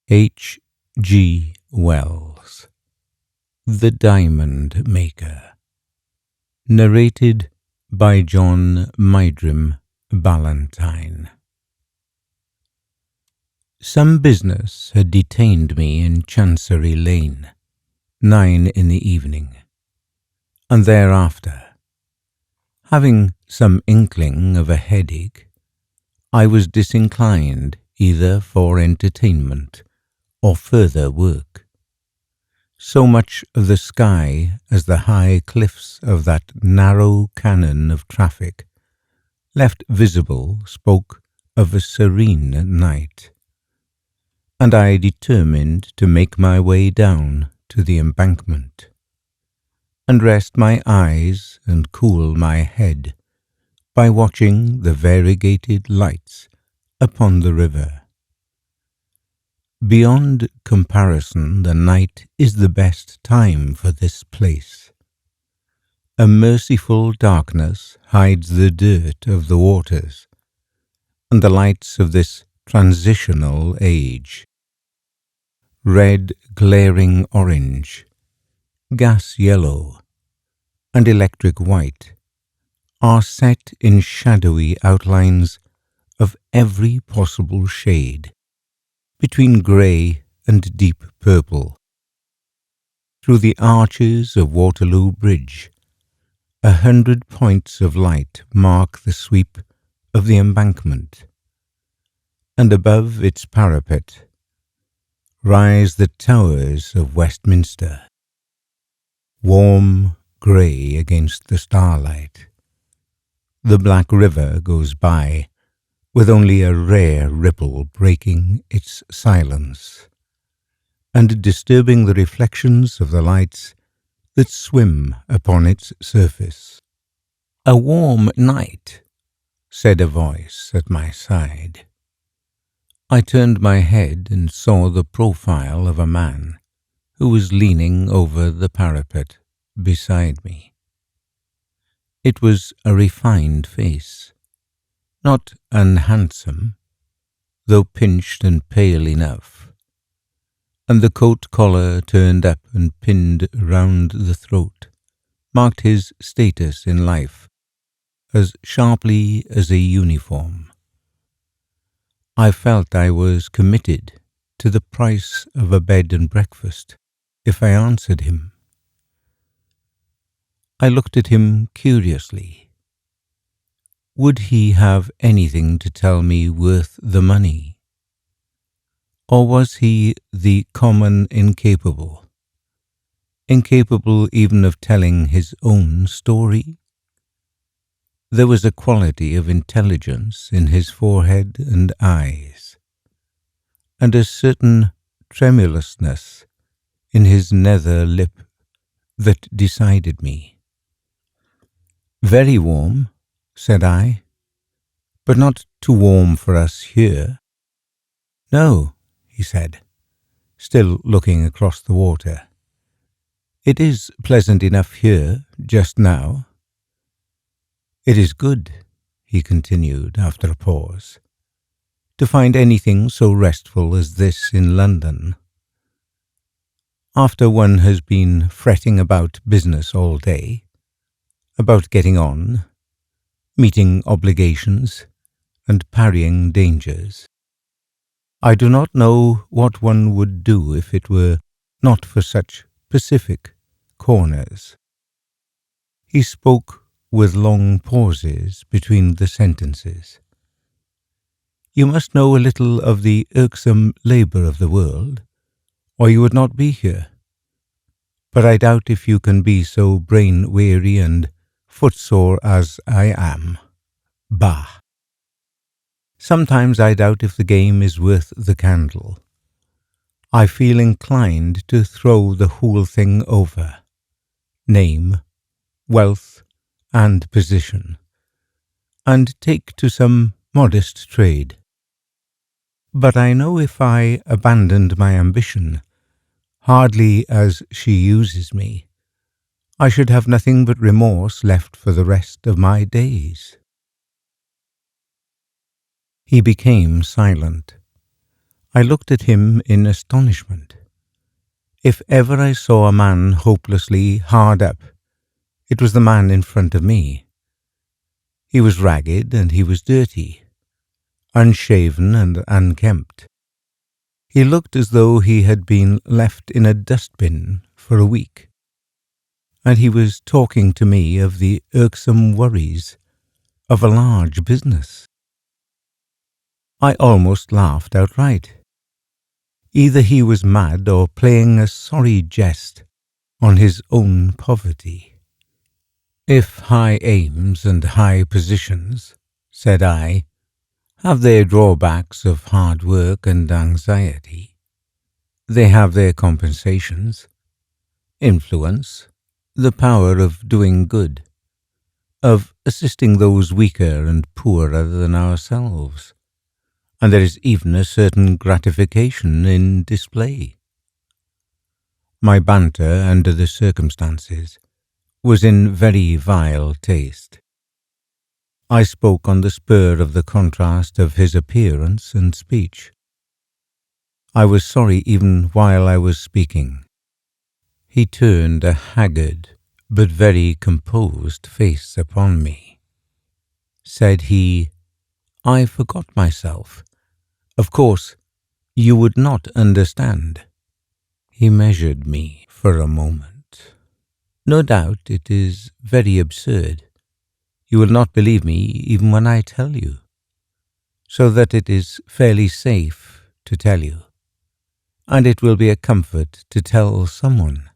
H. G. Wells. The Diamond Maker. Narrated by John Mydrim Ballantyne. Some business had detained me in Chancery Lane, 9 in the evening, and thereafter, having some inkling of a headache, I was disinclined either for entertainment or further work. So much of the sky as the high cliffs of that narrow canon of traffic left visible spoke of a serene night, and I determined to make my way down to the embankment and rest my eyes and cool my head by watching the variegated lights upon the river. Beyond comparison, the night is the best time for this place. A merciful darkness hides the dirt of the waters and the lights of this transitional age. Red glaring orange, gas yellow, and electric white are set in shadowy outlines of every possible shade, between grey and deep purple. Through the arches of Waterloo Bridge, 100 points of light mark the sweep of the embankment, and above its parapet rise the towers of Westminster, warm grey against the starlight. The Black River goes by, with only a rare ripple breaking its silence, and disturbing the reflections of the lights that swim upon its surface. "A warm night," said a voice at my side. I turned my head and saw the profile of a man who was leaning over the parapet beside me. It was a refined face, not unhandsome, though pinched and pale enough, and the coat collar turned up and pinned round the throat marked his status in life as sharply as a uniform. I felt I was committed to the price of a bed and breakfast if I answered him. I looked at him curiously. Would he have anything to tell me worth the money? Or was he the common incapable even of telling his own story? There was a quality of intelligence in his forehead and eyes, and a certain tremulousness in his nether lip that decided me. "Very warm," said I, "but not too warm for us here." "No," he said, still looking across the water. "It is pleasant enough here just now." "It is good," he continued after a pause, "to find anything so restful as this in London. After one has been fretting about business all day, about getting on, meeting obligations, and parrying dangers. I do not know what one would do if it were not for such pacific corners." He spoke with long pauses between the sentences. "You must know a little of the irksome labour of the world, or you would not be here. But I doubt if you can be so brain-weary and footsore as I am. Bah! Sometimes I doubt if the game is worth the candle. I feel inclined to throw the whole thing over, name, wealth, and position, and take to some modest trade. But I know if I abandoned my ambition, hardly as she uses me, I should have nothing but remorse left for the rest of my days." He became silent. I looked at him in astonishment. If ever I saw a man hopelessly hard up, it was the man in front of me. He was ragged and he was dirty, unshaven and unkempt. He looked as though he had been left in a dustbin for a week. And he was talking to me of the irksome worries of a large business. I almost laughed outright. Either he was mad or playing a sorry jest on his own poverty. If high aims and high positions, said I, have their drawbacks of hard work and anxiety, they have their compensations: influence, the power of doing good, of assisting those weaker and poorer than ourselves, and there is even a certain gratification in display. My banter, under the circumstances, was in very vile taste. I spoke on the spur of the contrast of his appearance and speech. I was sorry even while I was speaking. He turned a haggard but very composed face upon me. Said he, "I forgot myself. Of course, you would not understand." He measured me for a moment. "No doubt it is very absurd. You will not believe me even when I tell you, so that it is fairly safe to tell you, and it will be a comfort to tell someone.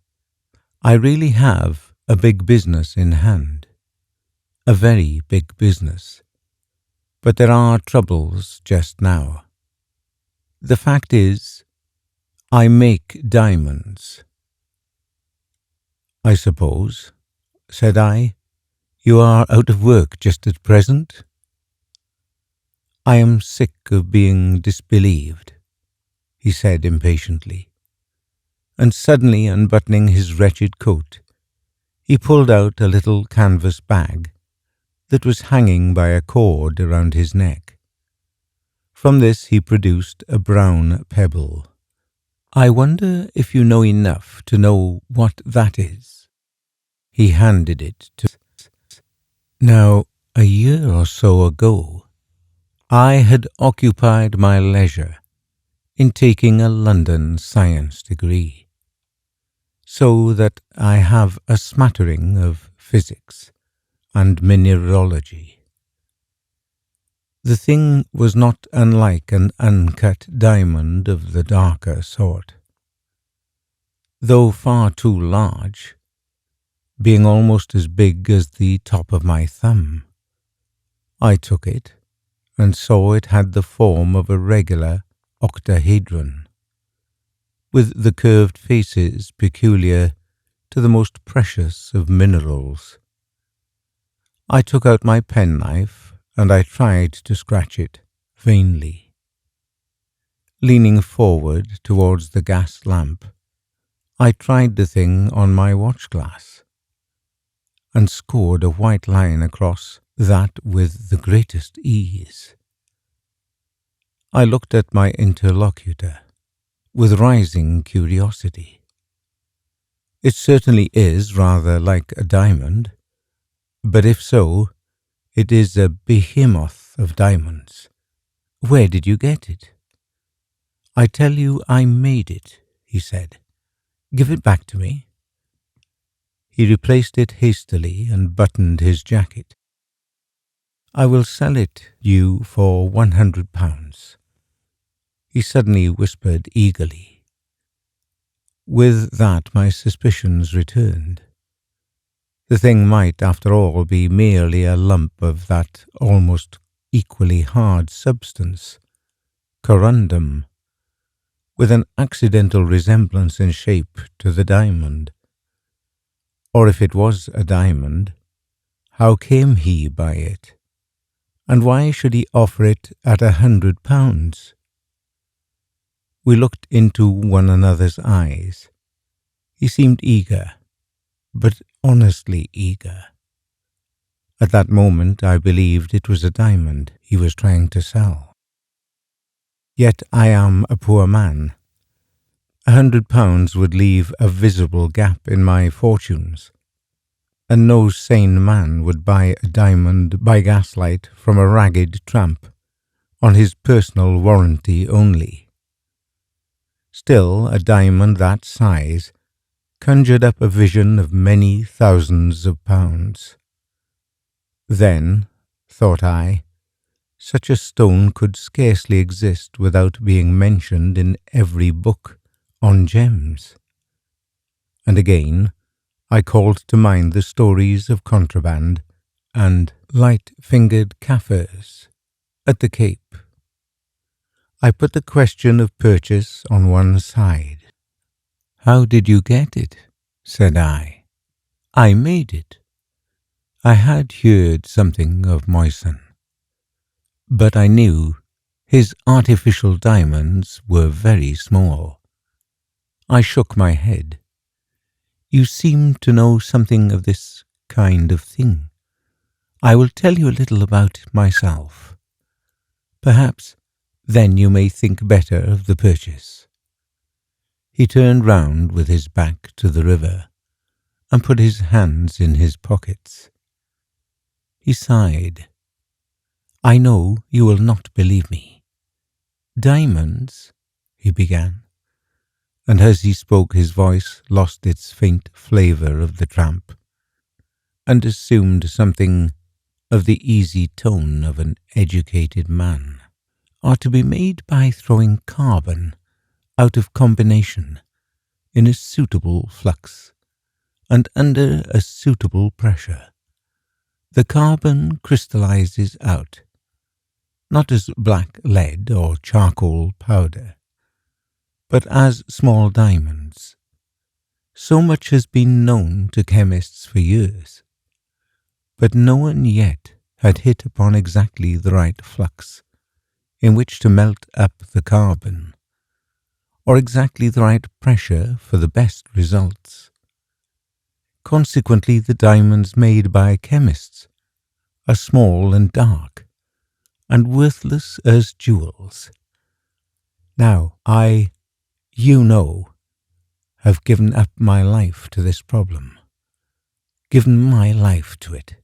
I really have a big business in hand, a very big business, but there are troubles just now. The fact is, I make diamonds." "I suppose," said I, "you are out of work just at present?" "I am sick of being disbelieved," he said impatiently, and suddenly unbuttoning his wretched coat, he pulled out a little canvas bag that was hanging by a cord around his neck. From this he produced a brown pebble. "I wonder if you know enough to know what that is." He handed it to us. Now, a year or so ago, I had occupied my leisure in taking a London science degree, so that I have a smattering of physics and mineralogy. The thing was not unlike an uncut diamond of the darker sort. Though far too large, being almost as big as the top of my thumb, I took it and saw it had the form of a regular octahedron, with the curved faces peculiar to the most precious of minerals. I took out my penknife and I tried to scratch it vainly. Leaning forward towards the gas lamp, I tried the thing on my watch-glass and scored a white line across that with the greatest ease. I looked at my interlocutor with rising curiosity. "It certainly is rather like a diamond, but if so, it is a behemoth of diamonds. Where did you get it?" "I tell you I made it," he said. "Give it back to me." He replaced it hastily and buttoned his jacket. "I will sell it you for £100. He suddenly whispered eagerly. With that my suspicions returned. The thing might, after all, be merely a lump of that almost equally hard substance, corundum, with an accidental resemblance in shape to the diamond. Or if it was a diamond, how came he by it? And why should he offer it at £100? We looked into one another's eyes. He seemed eager, but honestly eager. At that moment I believed it was a diamond he was trying to sell. Yet I am a poor man. £100 would leave a visible gap in my fortunes, and no sane man would buy a diamond by gaslight from a ragged tramp on his personal warranty only. Still, a diamond that size conjured up a vision of many thousands of pounds. Then, thought I, such a stone could scarcely exist without being mentioned in every book on gems. And again, I called to mind the stories of contraband and light-fingered Kaffirs at the Cape. I put the question of purchase on one side. "How did you get it?" said I. "I made it." I had heard something of Moisen, but I knew his artificial diamonds were very small. I shook my head. "You seem to know something of this kind of thing. I will tell you a little about myself. Perhaps then you may think better of the purchase." He turned round with his back to the river and put his hands in his pockets. He sighed. "I know you will not believe me. Diamonds," he began, and as he spoke his voice lost its faint flavour of the tramp, and assumed something of the easy tone of an educated man, "are to be made by throwing carbon out of combination in a suitable flux and under a suitable pressure. The carbon crystallizes out, not as black lead or charcoal powder, but as small diamonds. So much has been known to chemists for years, but no one yet had hit upon exactly the right flux in which to melt up the carbon, or exactly the right pressure for the best results. Consequently, the diamonds made by chemists are small and dark, and worthless as jewels. Now, you know, have given up my life to this problem, given my life to it.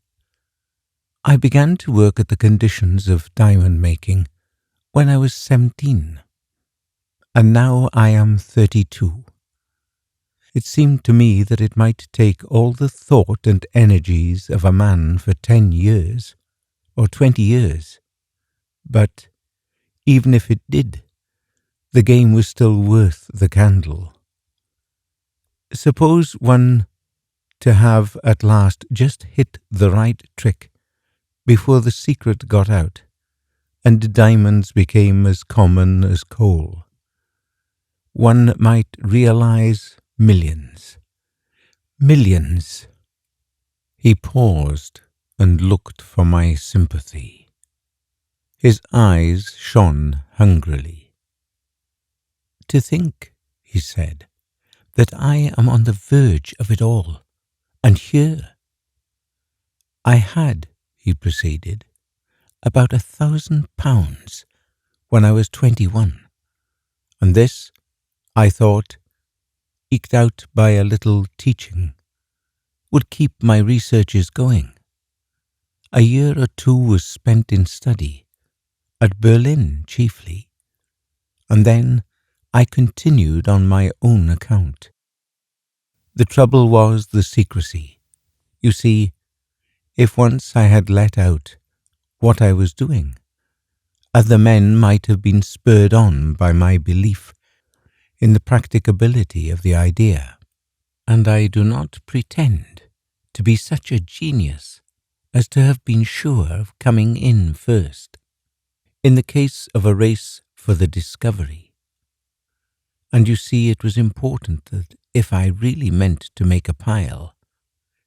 I began to work at the conditions of diamond making when I was 17, and now I am 32. It seemed to me that it might take all the thought and energies of a man for 10 years or 20 years. But even if it did, the game was still worth the candle. Suppose one to have at last just hit the right trick before the secret got out and diamonds became as common as coal. One might realize millions. Millions. He paused and looked for my sympathy. His eyes shone hungrily. "To think," he said, "that I am on the verge of it all, and here." "I had," he proceeded, "about £1,000 when I was 21, and this, I thought, eked out by a little teaching, would keep my researches going. A year or 2 was spent in study, at Berlin chiefly, and then I continued on my own account. The trouble was the secrecy. You see, if once I had let out what I was doing, other men might have been spurred on by my belief in the practicability of the idea, and I do not pretend to be such a genius as to have been sure of coming in first, in the case of a race for the discovery. And you see, it was important that if I really meant to make a pile,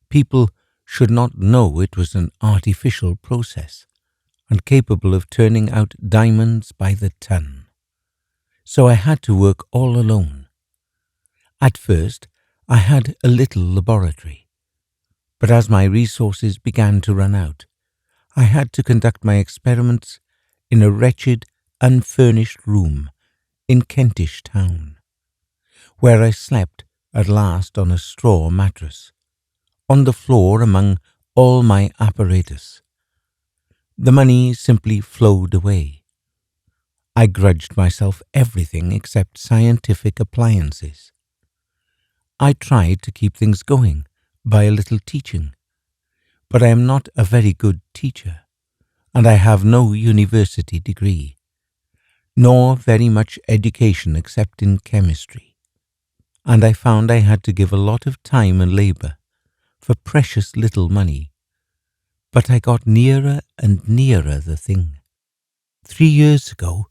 people should not know it was an artificial process and capable of turning out diamonds by the ton. So I had to work all alone. At first, I had a little laboratory, but as my resources began to run out, I had to conduct my experiments in a wretched, unfurnished room in Kentish Town, where I slept at last on a straw mattress, on the floor among all my apparatus. The money simply flowed away. I grudged myself everything except scientific appliances. I tried to keep things going by a little teaching, but I am not a very good teacher, and I have no university degree, nor very much education except in chemistry, and I found I had to give a lot of time and labour for precious little money. But I got nearer and nearer the thing. 3 years ago,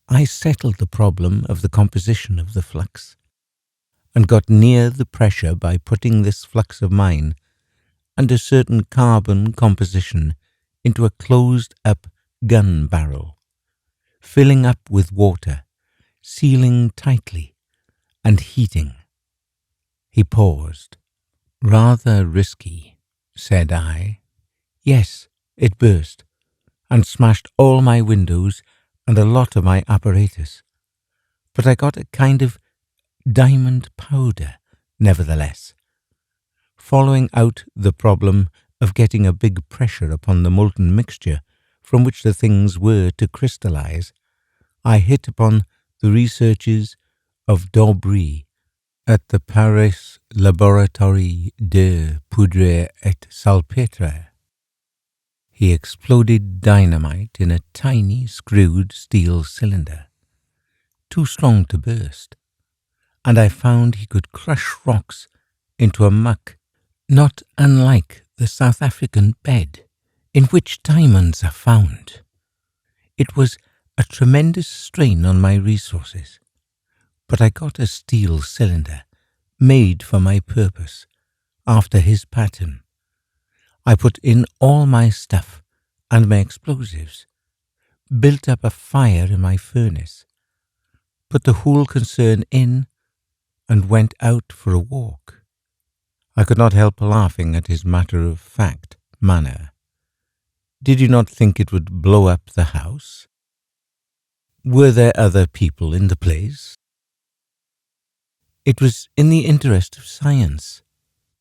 I settled the problem of the composition of the flux, and got near the pressure by putting this flux of mine and a certain carbon composition into a closed-up gun barrel, filling up with water, sealing tightly, and heating. He paused. "Rather risky," said I. "Yes, it burst, and smashed all my windows and a lot of my apparatus. But I got a kind of diamond powder, nevertheless. Following out the problem of getting a big pressure upon the molten mixture from which the things were to crystallize, I hit upon the researches of Daubry at the Paris Laboratoire de Poudre et Salpêtre. He exploded dynamite in a tiny screwed steel cylinder, too strong to burst, and I found he could crush rocks into a muck not unlike the South African bed in which diamonds are found. It was a tremendous strain on my resources, but I got a steel cylinder made for my purpose after his pattern. I put in all my stuff and my explosives, built up a fire in my furnace, put the whole concern in, and went out for a walk. I could not help laughing at his matter-of-fact manner. "Did you not think it would blow up the house? Were there other people in the place?" "It was in the interest of science,"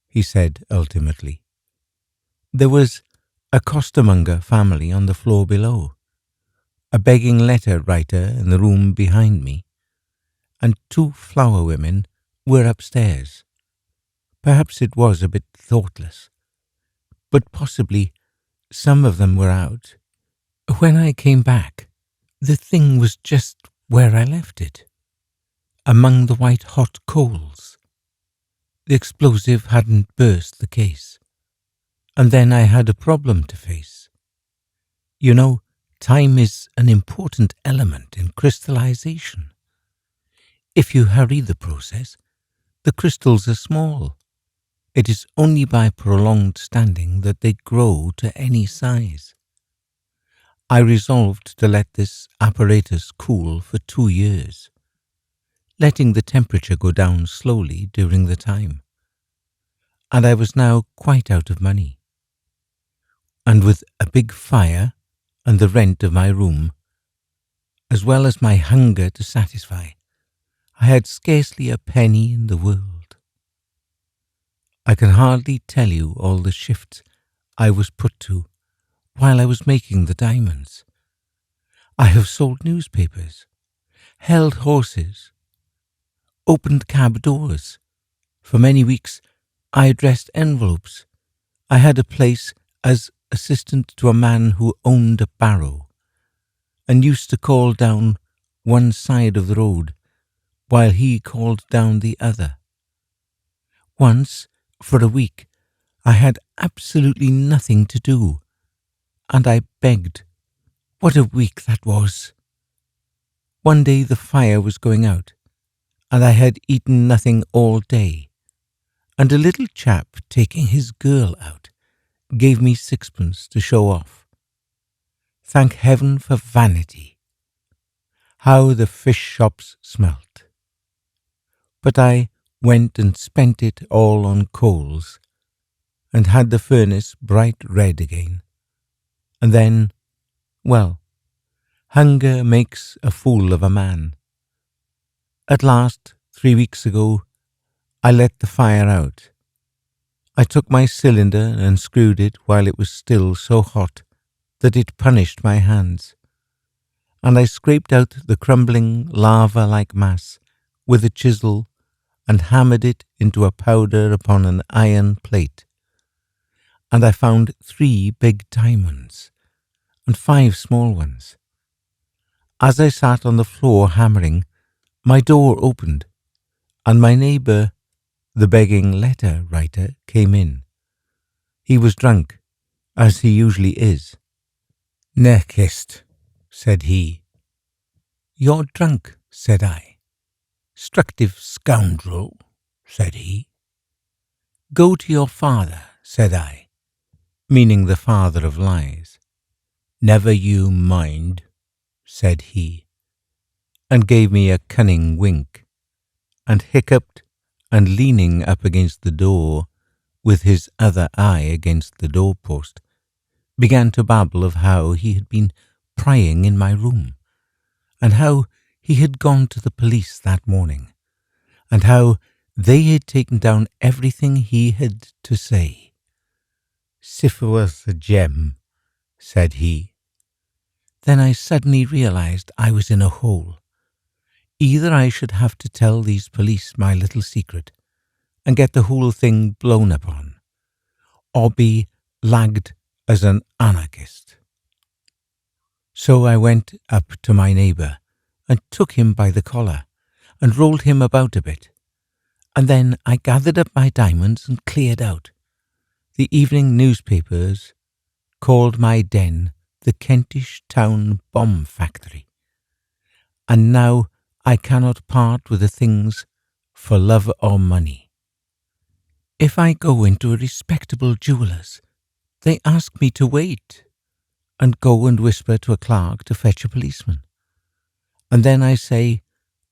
he said ultimately. "There was a costermonger family on the floor below, a begging letter writer in the room behind me, and 2 flower women were upstairs. Perhaps it was a bit thoughtless, but possibly some of them were out. When I came back, the thing was just where I left it, among the white hot coals. The explosive hadn't burst the case, and then I had a problem to face. You know, time is an important element in crystallization. If you hurry the process, the crystals are small. It is only by prolonged standing that they grow to any size. I resolved to let this apparatus cool for 2 years, letting the temperature go down slowly during the time. And I was now quite out of money. And with a big fire and the rent of my room, as well as my hunger to satisfy, I had scarcely a penny in the world. I can hardly tell you all the shifts I was put to while I was making the diamonds. I have sold newspapers, held horses, opened cab doors. For many weeks I addressed envelopes. I had a place as assistant to a man who owned a barrow, and used to call down one side of the road while he called down the other. Once, for a week, I had absolutely nothing to do, and I begged. What a week that was! One day the fire was going out, and I had eaten nothing all day, and a little chap taking his girl out gave me 6pence to show off. Thank heaven for vanity! How the fish shops smelt! But I went and spent it all on coals, and had the furnace bright red again. And then, well, Hunger makes a fool of a man. At last, 3 weeks ago, I let the fire out. I took my cylinder and screwed it while it was still so hot that it punished my hands, and I scraped out the crumbling lava-like mass with a chisel and hammered it into a powder upon an iron plate. And I found 3 big diamonds and 5 small ones. As I sat on the floor hammering, my door opened, and my neighbour, the begging letter writer, came in. He was drunk, as he usually is. "Neckist," said he. "You're drunk," said I. "'Structive scoundrel," said he. "Go to your father," said I, meaning the father of lies. "Never you mind," said he, and gave me a cunning wink, and hiccuped, and leaning up against the door, with his other eye against the doorpost, began to babble of how he had been prying in my room, and how he had gone to the police that morning, and how they had taken down everything he had to say. "Syphilis a gem," said he. Then I suddenly realized I was in a hole. Either I should have to tell these police my little secret and get the whole thing blown upon, or be lagged as an anarchist. So I went up to my neighbour and took him by the collar and rolled him about a bit, and then I gathered up my diamonds and cleared out. The evening newspapers called my den the Kentish Town Bomb Factory, and now I cannot part with the things for love or money. If I go into a respectable jeweller's, they ask me to wait, and go and whisper to a clerk to fetch a policeman. And then I say,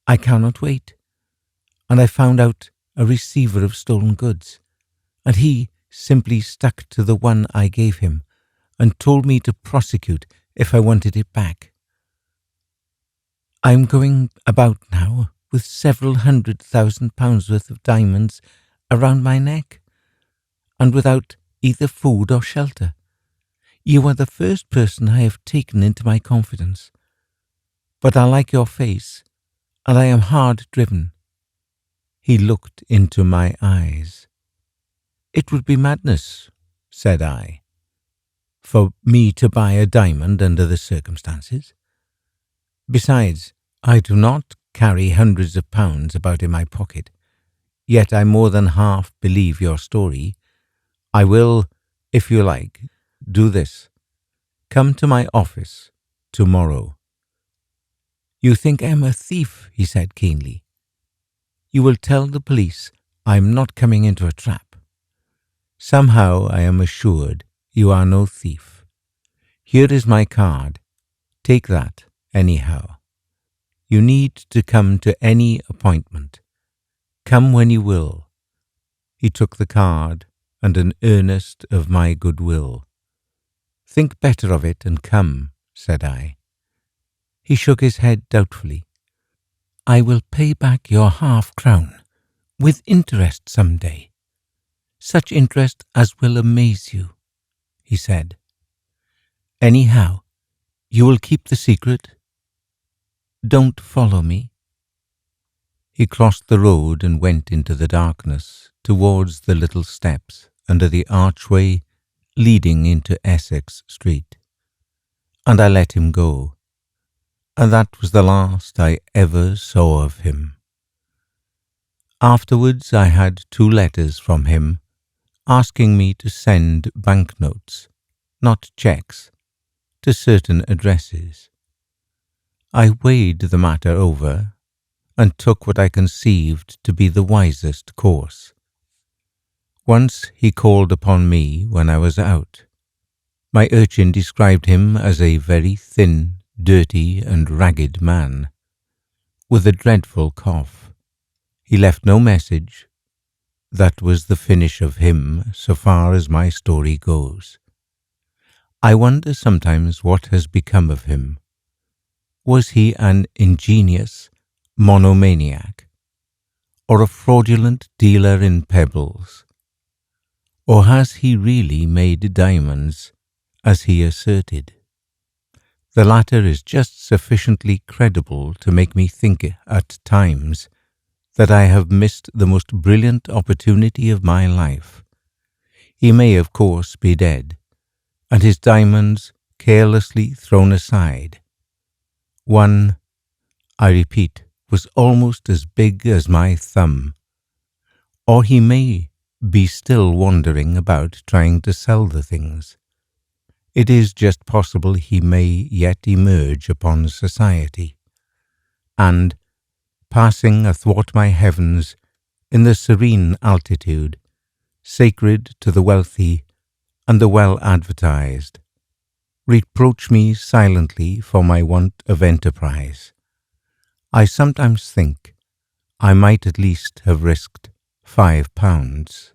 I cannot wait, and I found out a receiver of stolen goods, and he simply stuck to the one I gave him and told me to prosecute if I wanted it back. I'm going about now with several £100,000 worth of diamonds around my neck, and without either food or shelter. You are the first person I have taken into my confidence, but I like your face, and I am hard driven. He looked into my eyes. It would be madness, said I, for me to buy a diamond under the circumstances. Besides, I do not carry hundreds of pounds about in my pocket, yet I more than half believe your story. I will, if you like, do this. Come to my office tomorrow. You think I am a thief, he said keenly. You will tell the police I am not coming into a trap. Somehow I am assured you are no thief. Here is my card. Take that anyhow. You need to come to any appointment. Come when you will. He took the card and an earnest of my goodwill. Think better of it and come, said I. He shook his head doubtfully. I will pay back your £half-crown, with interest some day. Such interest as will amaze you, he said. Anyhow, you will keep the secret? Don't follow me. He crossed the road and went into the darkness towards the little steps under the archway leading into Essex Street, and I let him go, and that was the last I ever saw of him. Afterwards I had 2 letters from him asking me to send banknotes, not cheques, to certain addresses. I weighed the matter over and took what I conceived to be the wisest course. Once he called upon me when I was out. My urchin described him as a very thin, dirty and ragged man, with a dreadful cough. He left no message. That was the finish of him so far as my story goes. I wonder sometimes what has become of him. Was he an ingenious monomaniac, or a fraudulent dealer in pebbles? Or has he really made diamonds, as he asserted? The latter is just sufficiently credible to make me think at times that I have missed the most brilliant opportunity of my life. He may, of course, be dead, and his diamonds carelessly thrown aside. One, I repeat, was almost as big as my thumb. Or he may be still wandering about trying to sell the things. It is just possible he may yet emerge upon society, and, passing athwart my heavens in the serene altitude, sacred to the wealthy and the well-advertised, reproach me silently for my want of enterprise. I sometimes think I might at least have risked £5.